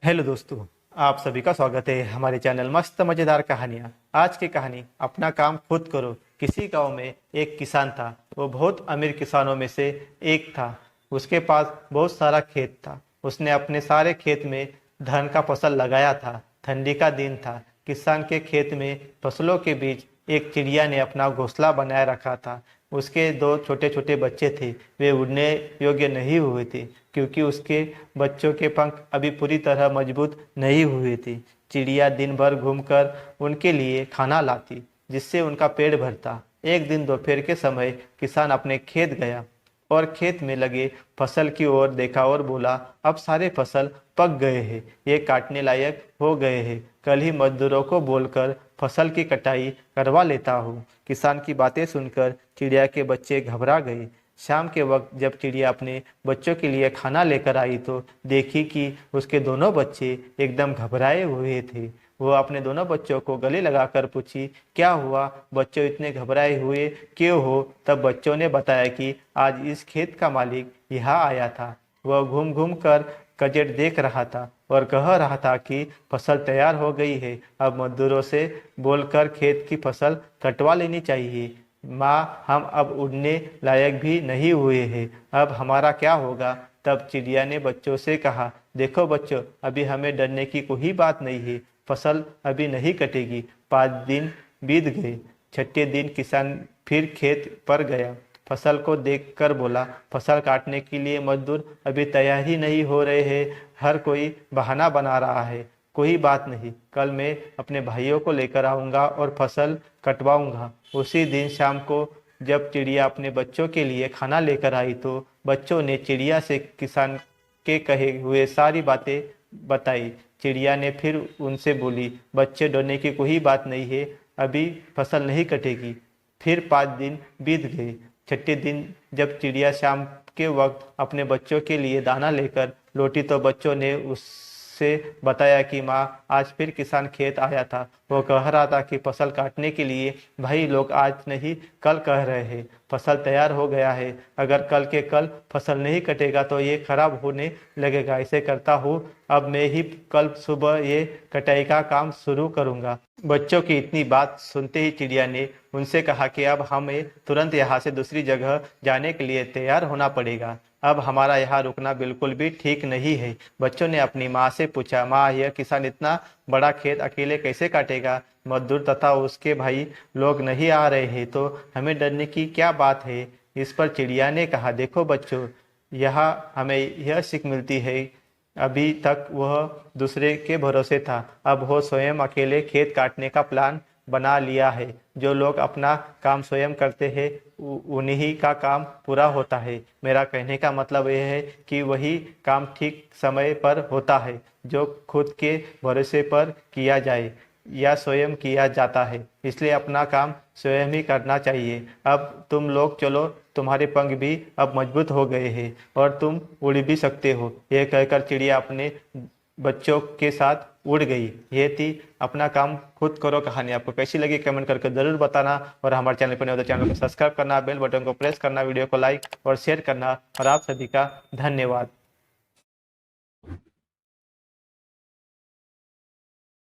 Hello दोस्तों, आप सभी का स्वागत है हमारे चैनल मस्त मज़ेदार कहानियाँ। आज की कहानी अपना काम खुद करो। किसी गांव में एक किसान था। वो बहुत अमीर किसानों में से एक था। उसके पास बहुत सारा खेत था। उसने अपने सारे खेत में धान का फसल लगाया था। ठंडी का दिन था। किसान के खेत में फसलों के बीच एक चिड़िया ने अपना घोंसला बनाए रखा था। उसके दो छोटे छोटे बच्चे थे। वे उड़ने योग्य नहीं हुए थे क्योंकि उसके बच्चों के पंख अभी पूरी तरह मजबूत नहीं हुए थे। चिड़िया दिन भर घूमकर उनके लिए खाना लाती, जिससे उनका पेट भरता। एक दिन दोपहर के समय किसान अपने खेत गया और खेत में लगे फसल की ओर देखा और बोला, अब सारे फसल पक गए हैं, ये काटने लायक हो गए हैं। कल ही मजदूरों को बोलकर फसल की कटाई करवा लेता हूँ। किसान की बातें सुनकर चिड़िया के बच्चे घबरा गए। शाम के वक्त जब चिड़िया अपने बच्चों के लिए खाना लेकर आई तो देखी कि उसके दोनों बच्चे एकदम घबराए हुए थे। वो अपने दोनों बच्चों को गले लगाकर पूछी, क्या हुआ बच्चों, इतने घबराए हुए क्यों हो? तब बच्चों ने बताया कि आज इस खेत का मालिक यहाँ आया था। वह घूम घूम कर कजेट देख रहा था और कह रहा था कि फसल तैयार हो गई है, अब मजदूरों से बोलकर खेत की फसल कटवा लेनी चाहिए। माँ, हम अब उड़ने लायक भी नहीं हुए हैं, अब हमारा क्या होगा? तब चिड़िया ने बच्चों से कहा, देखो बच्चों, अभी हमें डरने की कोई बात नहीं है। फसल अभी नहीं कटेगी। 5 दिन बीत गए। छठे दिन किसान फिर खेत पर गया। फसल को देखकर बोला, फसल काटने के लिए मजदूर अभी तैयार ही नहीं हो रहे हैं। हर कोई बहाना बना रहा है। कोई बात नहीं, कल मैं अपने भाइयों को लेकर आऊँगा और फसल कटवाऊँगा। उसी दिन शाम को जब चिड़िया अपने बच्चों के लिए खाना लेकर आई तो बच्चों ने चिड़िया से किसान के कहे हुए सारी बातें बताई। चिड़िया ने फिर उनसे बोली, बच्चे डरने की कोई बात नहीं है, अभी फसल नहीं कटेगी। फिर 5 दिन बीत गए। छठे दिन जब चिड़िया शाम के वक्त अपने बच्चों के लिए दाना लेकर लौटी तो बच्चों ने उससे बताया कि माँ, आज फिर किसान खेत आया था। वो कह रहा था कि फसल काटने के लिए भाई लोग आज नहीं कल कह रहे हैं। फसल तैयार हो गया है, अगर कल के कल फसल नहीं कटेगा तो ये खराब होने लगेगा। ऐसे करता हूँ, अब मैं ही कल सुबह ये कटाई का काम शुरू करूँगा। बच्चों की इतनी बात सुनते ही चिड़िया ने उनसे कहा कि अब हमें तुरंत यहाँ से दूसरी जगह जाने के लिए तैयार होना पड़ेगा। अब हमारा यहाँ रुकना बिल्कुल भी ठीक नहीं है। बच्चों ने अपनी माँ से पूछा, माँ, यह किसान इतना बड़ा खेत अकेले कैसे काटेगा? मजदूर तथा उसके भाई लोग नहीं आ रहे हैं तो हमें डरने की क्या बात है? इस पर चिड़िया ने कहा, देखो बच्चों, यहाँ हमें यह सीख मिलती है, अभी तक वह दूसरे के भरोसे था, अब वो स्वयं अकेले खेत काटने का प्लान बना लिया है। जो लोग अपना काम स्वयं करते हैं उन्हीं का काम पूरा होता है। मेरा कहने का मतलब यह है कि वही काम ठीक समय पर होता है जो खुद के भरोसे पर किया जाए या स्वयं किया जाता है। इसलिए अपना काम स्वयं ही करना चाहिए। अब तुम लोग चलो, तुम्हारे पंख भी अब मजबूत हो गए हैं और तुम उड़ भी सकते हो। यह कहकर चिड़िया अपने बच्चों के साथ उड़ गई। ये थी अपना काम खुद करो कहानी। आपको कैसी लगी कमेंट करके जरूर बताना और हमारे चैनल पर नए हो तो चैनल को सब्सक्राइब करना, बेल बटन को प्रेस करना, वीडियो को लाइक और शेयर करना। और आप सभी का धन्यवाद।